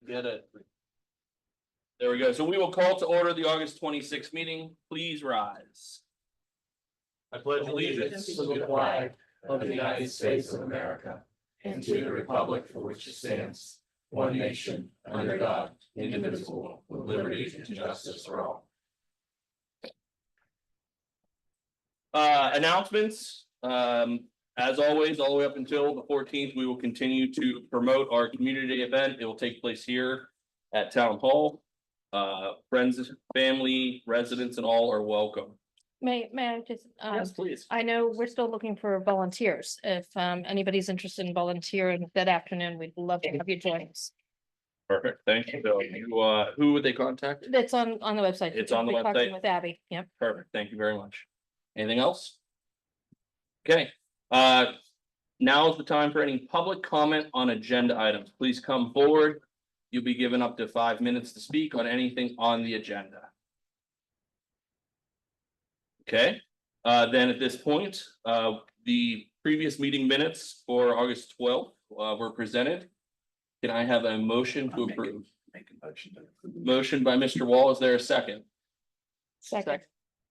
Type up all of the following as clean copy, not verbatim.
Get it. There we go. So we will call to order the August 26th meeting. Please rise. I pledge allegiance To the flag of the United States of America and to the republic for which it stands, one nation, under God, indivisible, with liberty and justice for all. Announcements. As always, all the way up until the 14th, we will continue to promote our community event. It will take place here at Town Hall. Friends, family, residents, and all are welcome. May I just, Yes, please. I know we're still looking for volunteers. If anybody's interested in volunteering that afternoon, we'd love to have you join us. Perfect. Thank you, Bill. Who would they contact? That's on the website. It's on the We talked website? With Abby, yep. Perfect. Thank you very much. Anything else? Okay, now is the time for any public comment on agenda items. Please come forward. You'll be given up to 5 minutes to speak on anything on the agenda. Okay, then at this point, the previous meeting minutes for August 12th were presented. Can I have a motion to approve? Make a motion to approve. Motion by Mr. Wall. Is there a second? Second.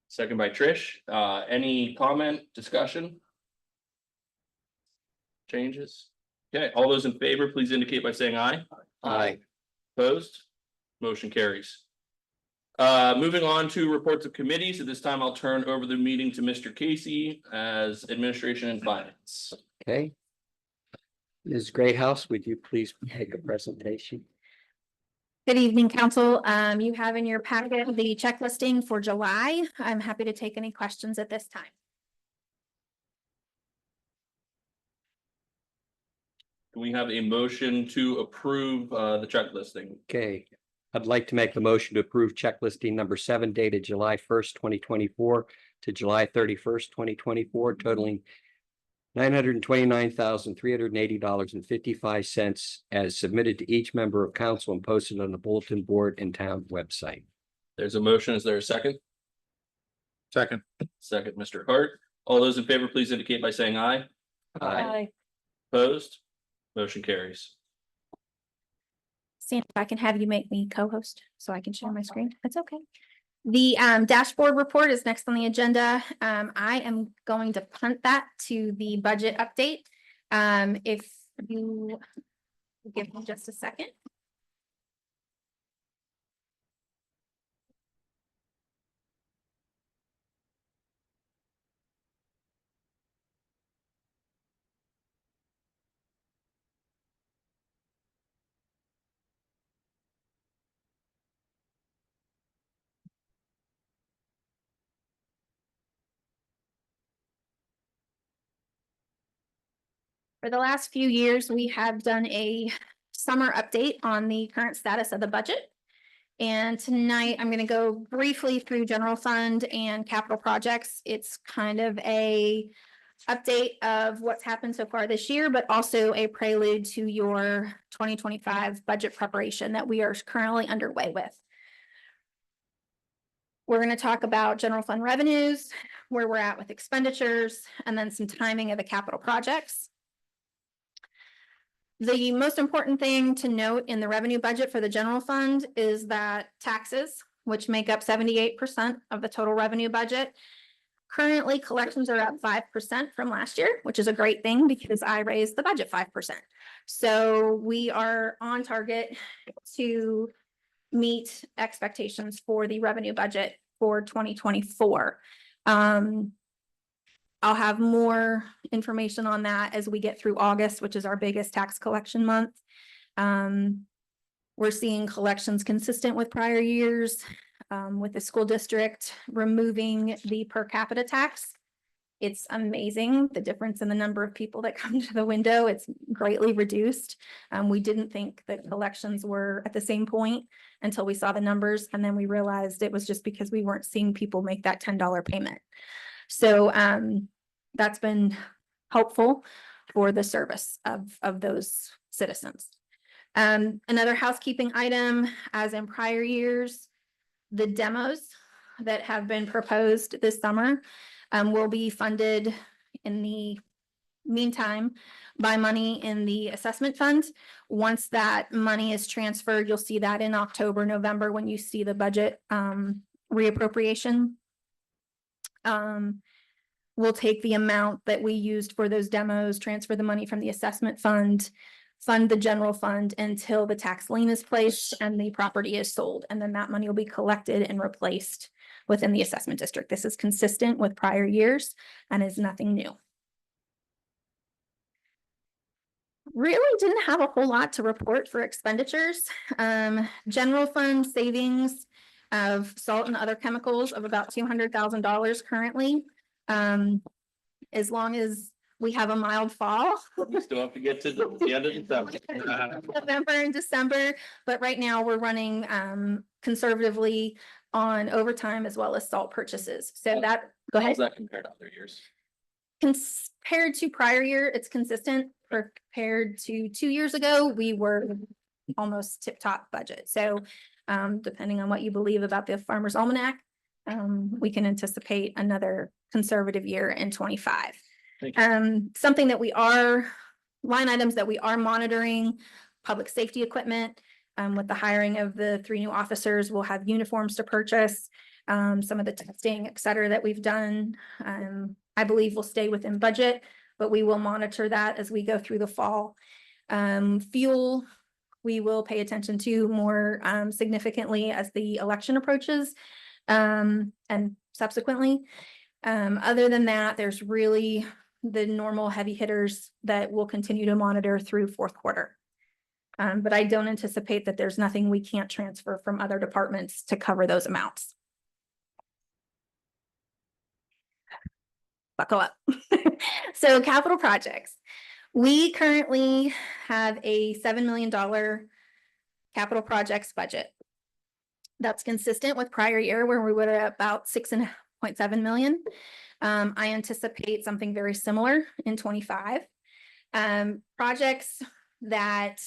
Second by Trish. Any comment, discussion? Changes? Okay, all those in favor, please indicate by saying aye. Aye. Opposed? Motion carries. Moving on to reports of committees. At this time, I'll turn over the meeting to Mr. Casey as Administration and Finance. Okay. Ms. Greathouse, would you please make a presentation? Good evening, council. You have in your packet the check listing for July. I'm happy to take any questions at this time. Can we have a motion to approve the check listing? Okay, I'd like to make the motion to approve check listing number 7 dated July 1st, 2024 to July 31st, 2024, totaling $929,380.55 as submitted to each member of council and posted on the bulletin board and town website. There's a motion. Is there a second? Second. Second, Mr. Hart. All those in favor, please indicate by saying aye. Aye. Opposed? Motion carries. See if I can have you make me co-host so I can share my screen. That's okay. The dashboard report is next on the agenda. I am going to punt that to the budget update. If you give me just a second. For the last few years, we have done a summer update on the current status of the budget. And tonight I'm going to go briefly through general fund and capital projects. It's kind of a update of what's happened so far this year, but also a prelude to your 2025 budget preparation that we are currently underway with. We're going to talk about general fund revenues, where we're at with expenditures, and then some timing of the capital projects. The most important thing to note in the revenue budget for the general fund is that taxes, which make up 78% of the total revenue budget. Currently, collections are up 5% from last year, which is a great thing because I raised the budget 5%. So we are on target to meet expectations for the revenue budget for 2024. I'll have more information on that as we get through August, which is our biggest tax collection month. We're seeing collections consistent with prior years, with the school district removing the per capita tax. It's amazing the difference in the number of people that come to the window. It's greatly reduced. We didn't think that collections were at the same point until we saw the numbers, and then we realized it was just because we weren't seeing people make that $10 payment. So that's been helpful for the service of those citizens. Another housekeeping item, as in prior years, the demos that have been proposed this summer will be funded in the meantime, buy money in the assessment fund. Once that money is transferred, you'll see that in October, November, when you see the budget reappropriation. We'll take the amount that we used for those demos, transfer the money from the assessment fund, fund the general fund until the tax lien is placed and the property is sold. And then that money will be collected and replaced within the assessment district. This is consistent with prior years and is nothing new. Really didn't have a whole lot to report for expenditures. General fund savings of salt and other chemicals of about $200,000 currently. As long as we have a mild fall. We still have to get to the end of December. November and December, but right now we're running conservatively on overtime as well as salt purchases. So that, go How's ahead. that compared to other years? Compared to prior year, it's consistent. Compared to 2 years ago, we were almost tip top budget. So depending on what you believe about the Farmer's Almanac, we can anticipate another conservative year in 25. Thank you. Something that line items that we are monitoring, public safety equipment. With the hiring of the 3 new officers, we'll have uniforms to purchase. Some of the testing, et cetera, that we've done, I believe will stay within budget, but we will monitor that as we go through the fall. Fuel, we will pay attention to more significantly as the election approaches, and subsequently. Other than that, there's really the normal heavy hitters that we'll continue to monitor through fourth quarter. But I don't anticipate that there's nothing we can't transfer from other departments to cover those amounts. Buckle up. So capital projects. We currently have a $7 million capital projects budget. That's consistent with prior year where we were at about 6.7 million. I anticipate something very similar in 25. Projects that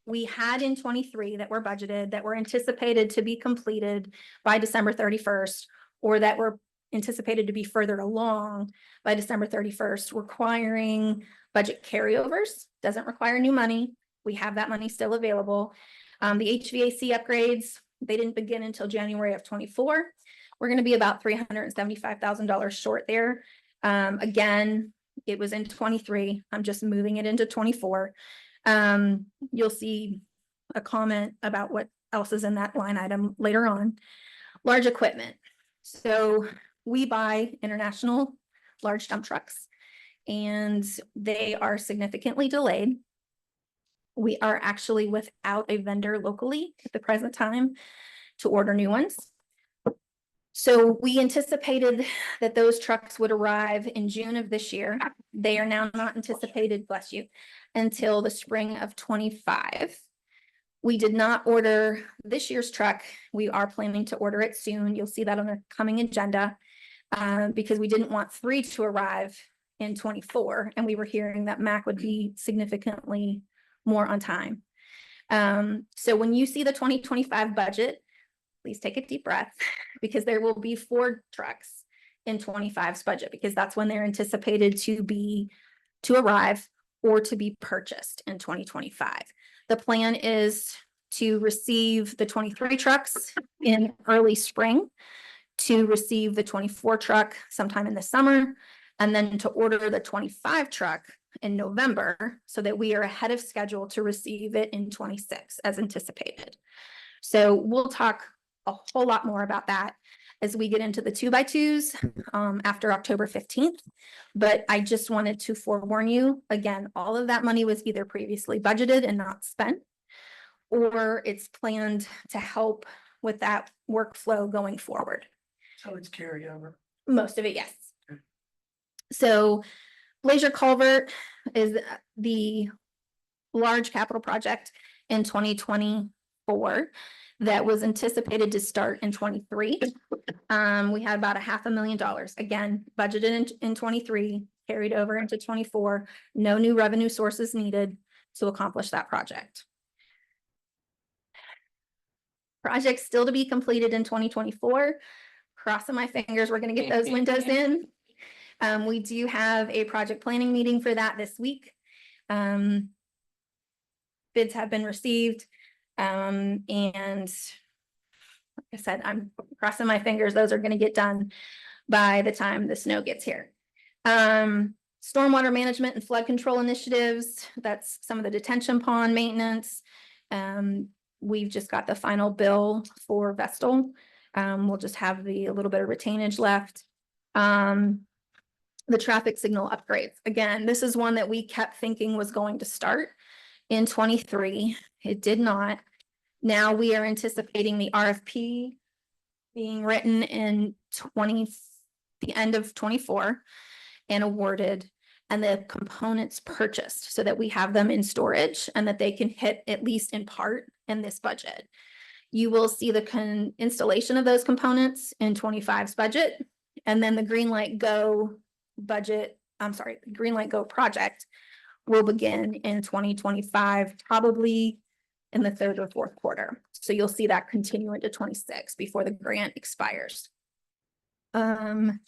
we had in 23 that were budgeted, that were anticipated to be completed by December 31st, or that were anticipated to be further along by December 31st, requiring budget carryovers, doesn't require new money. We have that money still available. The HVAC upgrades, they didn't begin until January of 24. We're going to be about $375,000 short there. Again, it was in 23. I'm just moving it into 24. You'll see a comment about what else is in that line item later on. Large equipment. So we buy international large dump trucks and they are significantly delayed. We are actually without a vendor locally at the present time to order new ones. So we anticipated that those trucks would arrive in June of this year. They are now not anticipated, bless you, until the spring of 25. We did not order this year's truck. We are planning to order it soon. You'll see that on the coming agenda because we didn't want 3 to arrive in 24. And we were hearing that Mack would be significantly more on time. So when you see the 2025 budget, please take a deep breath because there will be 4 trucks in 25's budget because that's when they're anticipated to arrive or to be purchased in 2025. The plan is to receive the 23 trucks in early spring, to receive the 24 truck sometime in the summer, and then to order the 25 truck in November so that we are ahead of schedule to receive it in 26 as anticipated. So we'll talk a whole lot more about that as we get into the 2x2s after October 15th. But I just wanted to forewarn you, again, all of that money was either previously budgeted and not spent, or it's planned to help with that workflow going forward. So it's carryover. Most of it, yes. So Blazer Culvert is the large capital project in 2024 that was anticipated to start in 23. We had about $500,000, again, budgeted in 23, carried over into 24, no new revenue sources needed to accomplish that project. Project still to be completed in 2024. Crossing my fingers, we're gonna get those windows in. We do have a project planning meeting for that this week. Bids have been received. And like I said, I'm crossing my fingers, those are gonna get done by the time the snow gets here. Stormwater management and flood control initiatives, that's some of the detention pond maintenance. We've just got the final bill for Vestal. We'll just have a little bit of retainage left. The traffic signal upgrades, again, this is one that we kept thinking was going to start in 23. It did not. Now we are anticipating the RFP being written in the end of 24 and awarded, and the components purchased so that we have them in storage and that they can hit at least in part in this budget. You will see the installation of those components in 25's budget, and then the Greenlight Go budget, Greenlight Go project will begin in 2025, probably in the third or fourth quarter. So you'll see that continue into 26 before the grant expires. Projects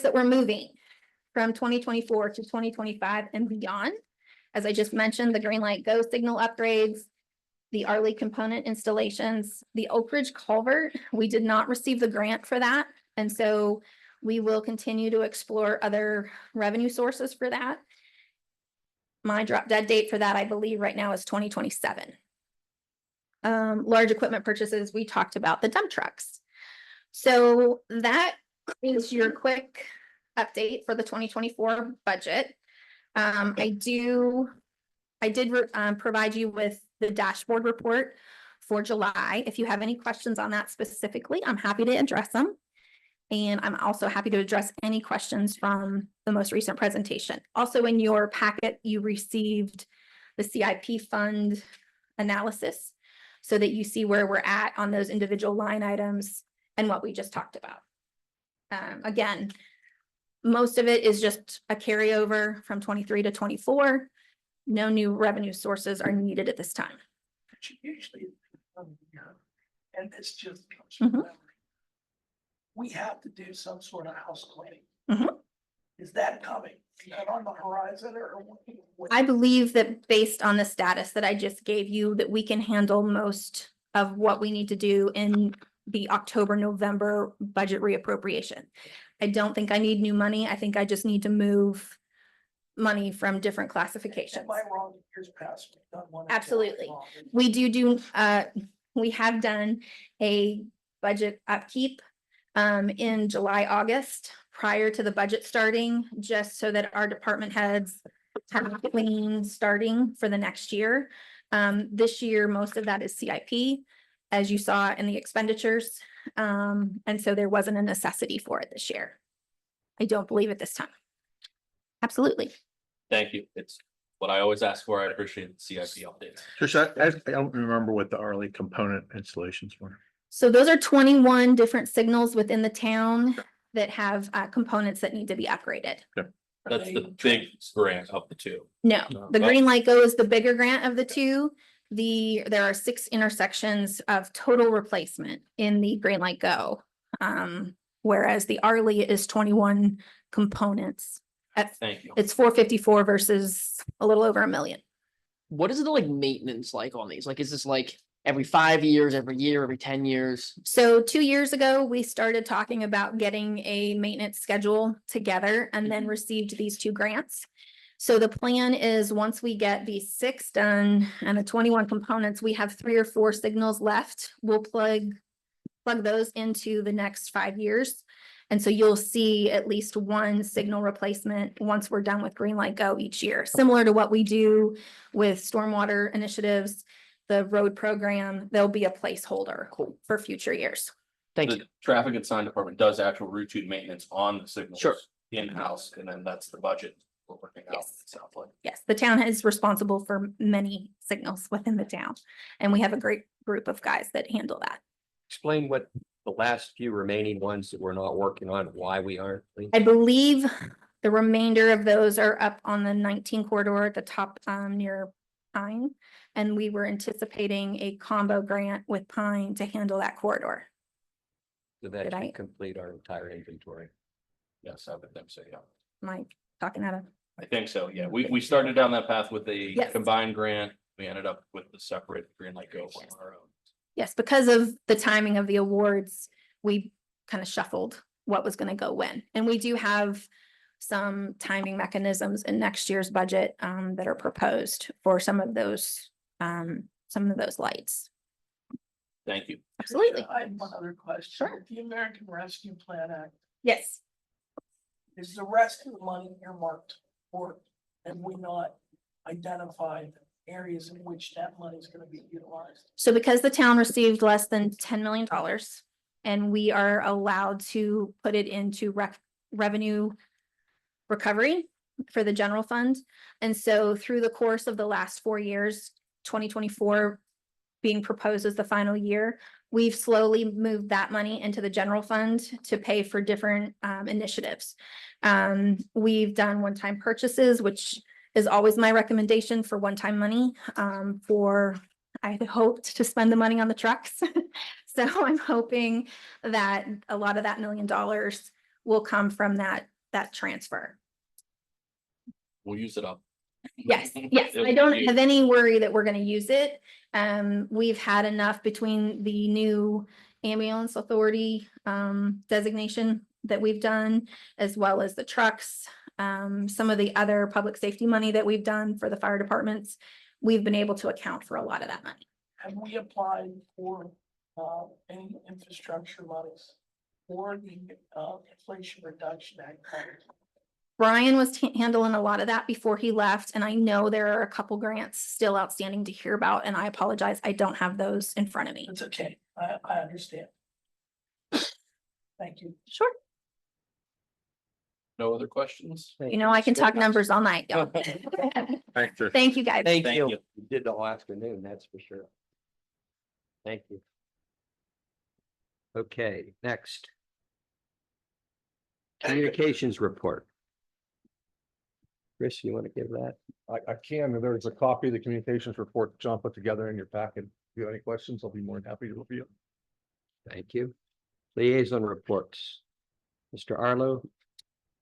that we're moving from 2024 to 2025 and beyond. As I just mentioned, the Greenlight Go signal upgrades, the Arley component installations, the Oak Ridge culvert. We did not receive the grant for that. And so we will continue to explore other revenue sources for that. My drop dead date for that, I believe right now is 2027. Large equipment purchases, we talked about the dump trucks. So that is your quick update for the 2024 budget. I did provide you with the dashboard report for July. If you have any questions on that specifically, I'm happy to address them. And I'm also happy to address any questions from the most recent presentation. Also in your packet, you received the CIP fund analysis so that you see where we're at on those individual line items and what we just talked about. Again, most of it is just a carryover from 23 to 24. No new revenue sources are needed at this time. Usually, and this just comes Mhm. from memory. We have to do some sort of house cleaning. Mhm. Is that coming? Is that on the horizon or? I believe that based on the status that I just gave you, that we can handle most of what we need to do in the October, November budget reappropriation. I don't think I need new money. I think I just need to move money from different classifications. Am I wrong? In years past, we've done one. Absolutely. We we have done a budget upkeep in July, August, prior to the budget starting, just so that our department heads have a clean starting for the next year. This year, most of that is CIP, as you saw in the expenditures. And so there wasn't a necessity for it this year. I don't believe at this time. Absolutely. Thank you. It's what I always ask for. I appreciate the CIP updates. Trish, I don't remember what the Arley component installations were. So those are 21 different signals within the town that have components that need to be upgraded. That's the big grant of the two. No, the Well- Greenlight Go is the bigger grant of the two. There are 6 intersections of total replacement in the Greenlight Go. Whereas the Arley is 21 components. Thank you. It's 454 versus a little over $1 million. What is the like maintenance like on these? Like, is this like every 5 years, every year, every 10 years? So 2 years ago, we started talking about getting a maintenance schedule together and then received these 2 grants. So the plan is once we get these 6 done and the 21 components, we have 3 or 4 signals left. We'll plug those into the next 5 years. And so you'll see at least 1 signal replacement once we're done with Greenlight Go each year, similar to what we do with stormwater initiatives, the road program. There'll be a placeholder for future years. Thank The you. traffic and sign department does actual routine maintenance on the signals. Sure. In-house, and then that's the budget we're working out. Yes. It sounds like. Yes, the town is responsible for many signals within the town, and we have a great group of guys that handle that. Explain what the last few remaining ones that we're not working on, why we aren't. please. I believe the remainder of those are up on the 19 corridor at the top near Pine. And we were anticipating a combo grant with Pine to handle that corridor. So that Did I- should complete our entire inventory. Yes, I would think so, yeah. Am I talking out of? I think so, yeah. We started down that path with a Yes. combined grant. We ended up with the separate Green Light Go on our own. Yes, because of the timing of the awards, we kind of shuffled what was gonna go when. And we do have some timing mechanisms in next year's budget that are proposed for some of those lights. Thank you. Absolutely. I have one other question. Sure. The American Rescue Plan Act, Yes. is the rest of the money earmarked for, have we not identified areas in which that money is gonna be utilized? So because the town received less than $10 million and we are allowed to put it into revenue recovery for the general fund. And so through the course of the last 4 years, 2024 being proposed as the final year, we've slowly moved that money into the general fund to pay for different initiatives. We've done one-time purchases, which is always my recommendation for one-time money. I had hoped to spend the money on the trucks. So I'm hoping that a lot of that $1 million will come from that transfer. We'll use it up. Yes, yes, I don't have any worry that we're gonna use it. We've had enough between the new ambulance authority designation that we've done, as well as the trucks. Some of the other public safety money that we've done for the fire departments, we've been able to account for a lot of that money. Have we applied for any infrastructure monies or the Inflation Reduction Act? Brian was handling a lot of that before he left, and I know there are a couple grants still outstanding to hear about, and I apologize, I don't have those in front of me. It's okay, I understand. Thank you. Sure. No other questions? You know, I can talk numbers all night. y'all. Thanks, sir. Thank you, guys. Thank Thank you. you. You did all afternoon, that's for sure. Thank you. Okay, next. Communications report. Chris, you want to give that? I can, there's a copy of the communications report that John put together in your packet. If you have any questions, I'll be more than happy to review. Thank you. Liaison reports. Mr. Arlo,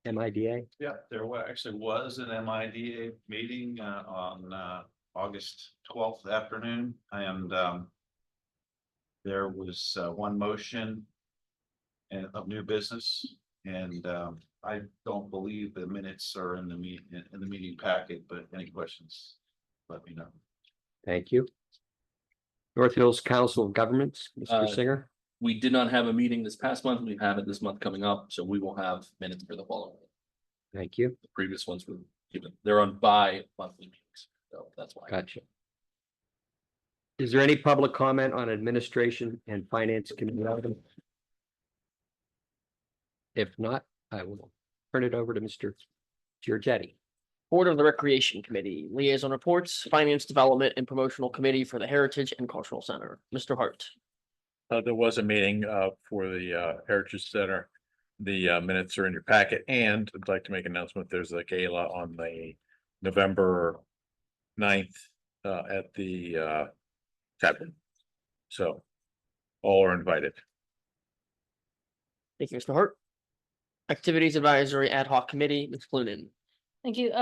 MIDA. Yeah, there actually was an MIDA meeting on August 12th afternoon, and there was one motion of new business, and I don't believe the minutes are in the meeting packet, but any questions, let me know. Thank you. North Hills Council of Governments, Mr. Singer. We did not have a meeting this past month. We have it this month coming up, so we will have minutes for the following. Thank you. The previous ones were given, they're on bi-monthly meetings, so that's why. Gotcha. Is there any public comment on administration and finance committee items? If not, I will turn it over to Mr. Giorgetti. Board of the Recreation Committee, Liaison Reports, Finance Development and Promotional Committee for the Heritage and Cultural Center. Mr. Hart. There was a meeting for the Heritage Center. The minutes are in your packet, and I'd like to make an announcement. There's a gala on the November 9th at the tavern. So all are invited. Thank you, Mr. Hart. Activities Advisory Ad Hoc Committee, Ms. Clunin. Thank you.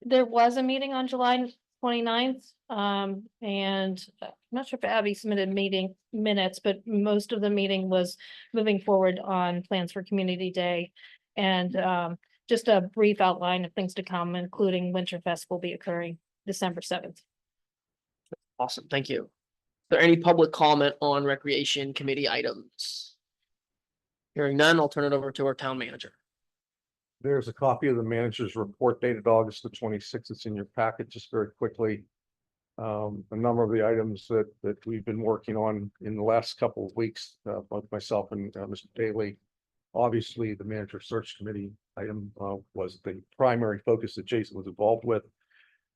There was a meeting on July 29th. And I'm not sure if Abby submitted meeting minutes, but most of the meeting was moving forward on plans for Community Day. And just a brief outline of things to come, including Winterfest will be occurring December 7th. Awesome, thank you. Is there any public comment on Recreation Committee items? Hearing none, I'll turn it over to our town manager. There's a copy of the manager's report dated August the 26th. It's in your packet, just very quickly. A number of the items that we've been working on in the last couple of weeks, both myself and Mr. Daly. Obviously, the manager search committee item was the primary focus that Jason was involved with.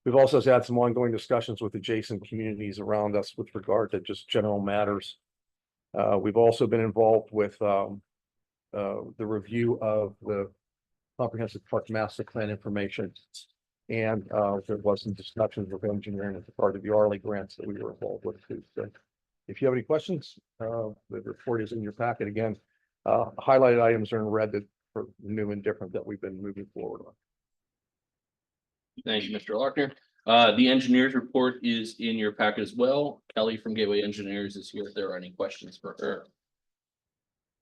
We've also had some ongoing discussions with adjacent communities around us with regard to just general matters. We've also been involved with the review of the comprehensive park master plan information. And there was some discussions with engineering as part of the Arley grants that we were involved with too. So if you have any questions, the report is in your packet again. Highlighted items are in red that for new and different that we've been moving forward on. Thank you, Mr. Lochner. The engineer's report is in your packet as well. Kelly from Gateway Engineers is here if there are any questions for her.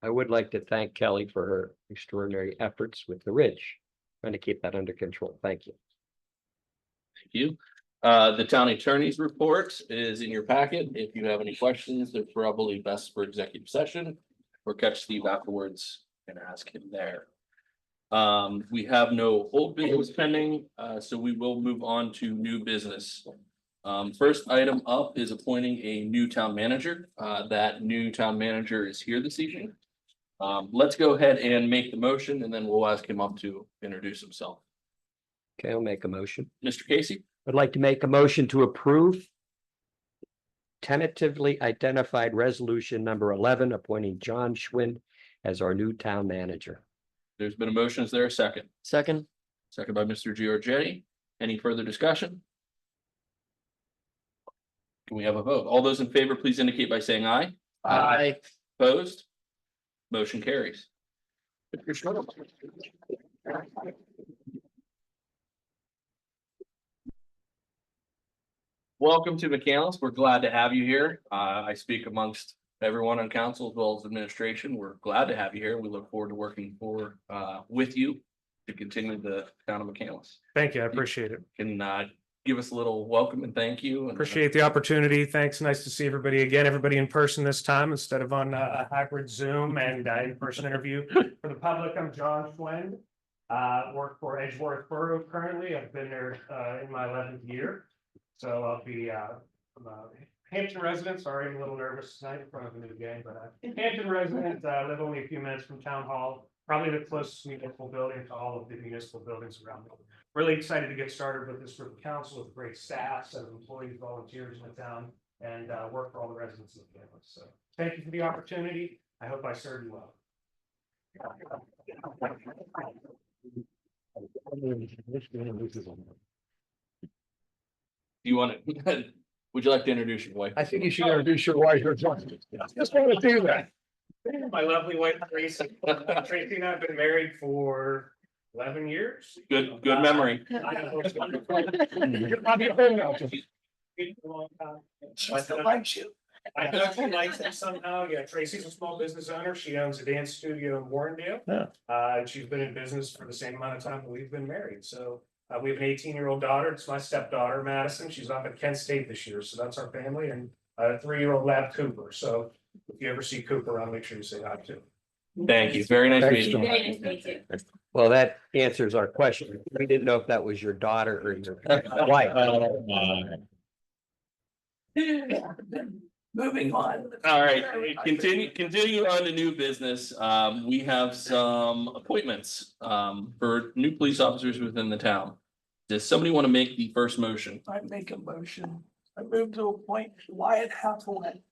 I would like to thank Kelly for her extraordinary efforts with the ridge, trying to keep that under control. Thank you. Thank you. The town attorney's report is in your packet. If you have any questions, they're probably best for executive session or catch Steve afterwards and ask him there. We have no old business pending, so we will move on to new business. First item up is appointing a new town manager. That new town manager is here this evening. Let's go ahead and make the motion and then we'll ask him up to introduce himself. Okay, I'll make a motion. Mr. Casey, I'd like to make a motion to approve tentatively identified resolution number 11, appointing John Schwind as our new town manager. there's been a motion. Is there a second? Second. Second by Mr. Giorgetti. Any further discussion? Can we have a vote? All those in favor, please indicate by saying aye. Aye. Opposed? Motion carries. Welcome to McCandless. We're glad to have you here. I speak amongst everyone on council as well as administration. We're glad to have you here. We look forward to working with you to continue the town of McCandless. Thank you. I appreciate it. Can give us a little welcome and thank you. And, Appreciate the opportunity. Thanks. Nice to see everybody again, everybody in person this time instead of on a hybrid Zoom and in-person interview. For the public, I'm John Schwind. Work for Edgeworth Borough currently. I've been there in my 11th year. So I'll be I'm a Hampton resident. Sorry, I'm a little nervous tonight in front of a new game, but Hampton resident, live only a few minutes from Town Hall, probably the closest municipal building to all of the municipal buildings around me. Really excited to get started with this group of council with great staff, set of employees, volunteers in the town, and work for all the residents of the campus. So thank you for the opportunity. I hope I served you well. do you want to, would you like to introduce your wife? I think you should introduce your wife. Just want to do that. My lovely wife, Tracy. Tracy and I have been married for 11 years. Good memory. You're probably home now. She still likes you. I know she likes it somehow. Yeah, Tracy's a small business owner. She owns a dance studio in Warrendale. Yeah. And she's been in business for the same amount of time that we've been married. So we have an 18-year-old daughter. It's my stepdaughter, Madison. She's off at Kent State this year. So that's our family, and a 3-year-old lab, Cooper. So if you ever see Cooper, I'll make sure you say hi to him. Thank you. Very nice Thanks, meeting you. Well, that answers our question. We didn't know if that was your daughter or your wife. Moving on. All right, continue on to new business. We have some appointments for new police officers within the town. Does somebody want to make the first motion? I make a motion. I move to appoint Wyatt Hathaway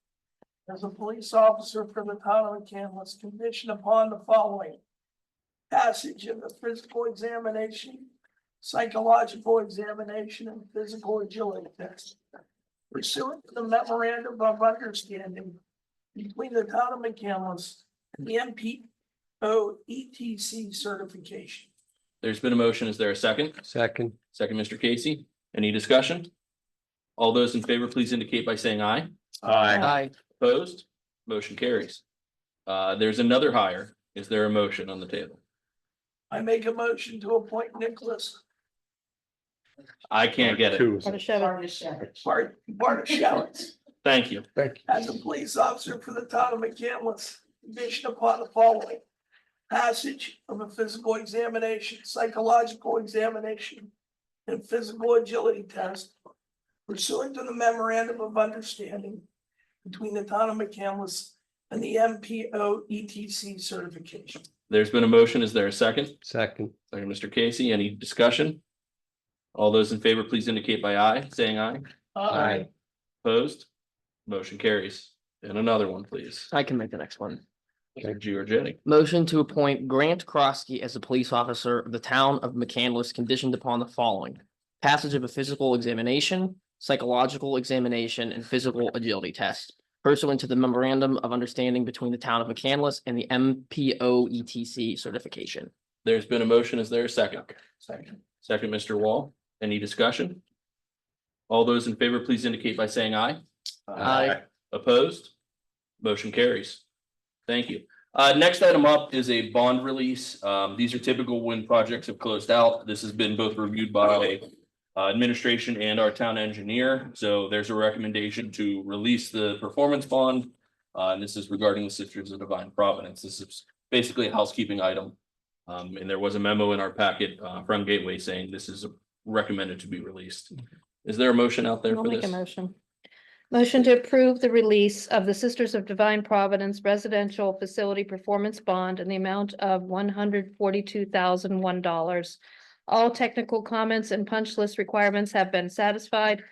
as a police officer for the town of McCandless, conditioned upon the following: passage of a physical examination, psychological examination, and physical agility test, pursuant to the memorandum of understanding between the town of McCandless and the MPO ETC certification. There's been a motion. Is there a second? Second, Second, Mr. Casey. Any discussion? All those in favor, please indicate by saying aye. Aye. Opposed? Motion carries. There's another hire. Is there a motion on the table? I make a motion to appoint Nicholas I can't get it. Two. Bartoshevitz Thank you. Thank you. as a police officer for the town of McCandless, conditioned upon the following: passage of a physical examination, psychological examination, and physical agility test, pursuant to the memorandum of understanding between the town of McCandless and the MPO ETC certification. There's been a motion. Is there a second? second, Second, Mr. Casey. Any discussion? All those in favor, please indicate by aye, saying aye. Aye. Opposed? Motion carries. And another one, please. I can make the next one. Mr. Giorgetti. Motion to appoint Grant Krosky as a police officer of the town of McCandless, conditioned upon the following: passage of a physical examination, psychological examination, and physical agility test, pursuant to the memorandum of understanding between the town of McCandless and the MPO ETC certification. There's been a motion. Is there a second? Second, Mr. Wall. Any discussion? All those in favor, please indicate by saying aye. Aye. Opposed? Motion carries. Thank you. Next item up is a bond release. These are typical when projects have closed out. This has been both reviewed by administration and our town engineer. So there's a recommendation to release the performance bond. And this is regarding the Sisters of Divine Providence. This is basically a housekeeping item. And there was a memo in our packet from Gateway saying this is recommended to be released. Is there a motion out there I'll for make a this? motion. Motion to approve the release of the Sisters of Divine Providence Residential Facility Performance Bond in the amount of $142,001. All technical comments and punch list requirements have been satisfied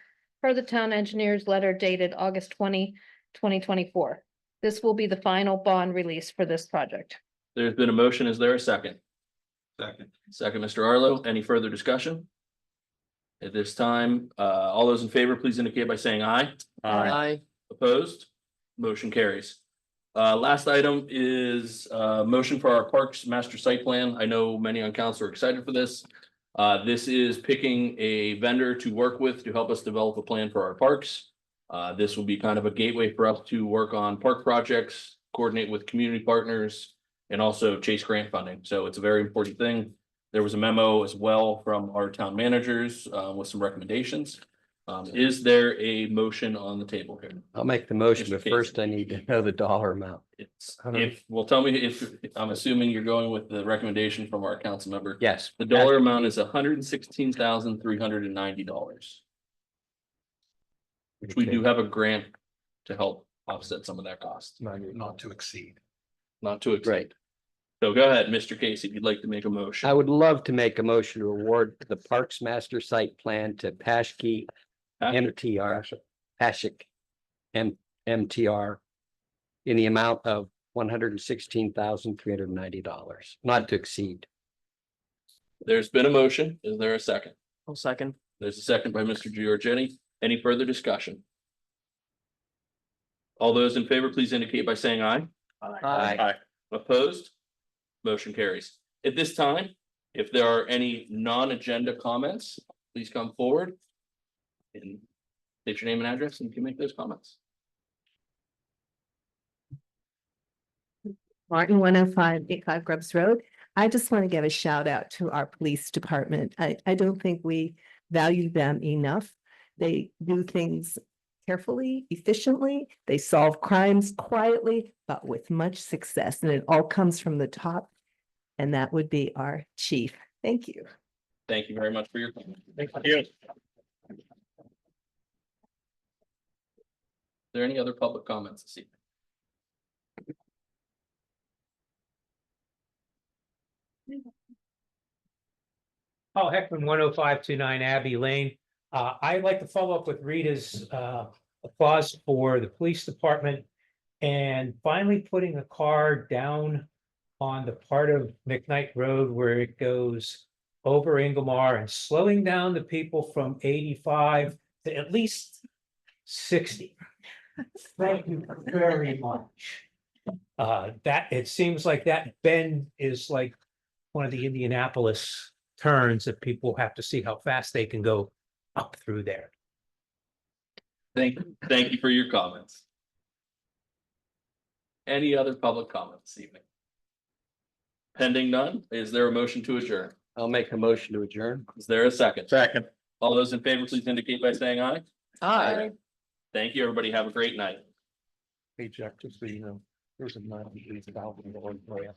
per the town engineer's letter dated August 20, 2024. This will be the final bond release for this project. There's been a motion. Is there a second? Second. Second, Mr. Arlo. Any further discussion? At this time, all those in favor, please indicate by saying aye. Aye. Opposed? Motion carries. Last item is motion for our Parks Master Site Plan. I know many on council are excited for this. This is picking a vendor to work with to help us develop a plan for our parks. This will be kind of a gateway for us to work on park projects, coordinate with community partners, and also chase grant funding. So it's a very important thing. There was a memo as well from our town managers with some recommendations. Is there a motion on the table here? I'll make the motion, Mr. but Casey. first I need to know the dollar amount. It's, well, tell me if, I'm assuming you're going with the recommendation from our council member. Yes. The dollar amount is $116,390. Which we do have a grant to help offset some of that cost, Not to exceed. not to exceed. Great. So go ahead, Mr. Casey, if you'd like to make a motion. I would love to make a motion to award the Parks Master Site Plan to Paschke MTR, Paschke MTR in the amount of $116,390, not to exceed. There's been a motion. Is there a second? I'll second. There's a second by Mr. Giorgini. Any further discussion? All those in favor, please indicate by saying aye. Aye. Opposed? Motion carries. At this time, if there are any non-agenda comments, please come forward. And state your name and address and you can make those comments. Martin, 10585 Grubbs Road. I just want to give a shout out to our police department. I don't think we value them enough. They do things carefully, efficiently. They solve crimes quietly, but with much success. And it all comes from the top. And that would be our chief. Thank you. Thank you very much for your comment. Thank you. Is there any other public comments this evening? Oh, Heckman, 10529 Abbey Lane. I'd like to follow up with Rita's applause for the police department and finally putting a car down on the part of McKnight Road where it goes over Ingomar and slowing down the people from 85 to at least 60. Thank you very much. That it seems like that bend is like one of the Indianapolis turns that people have to see how fast they can go up through there. Thank you for your comments. Any other public comments this evening? Pending none, is there a motion to adjourn? I'll make a motion to adjourn. Is there a second? Second. All those in favor, please indicate by saying aye. Aye. Thank you, everybody. Have a great night. Hey, Jack, just so you know, there's a $93,000 grant.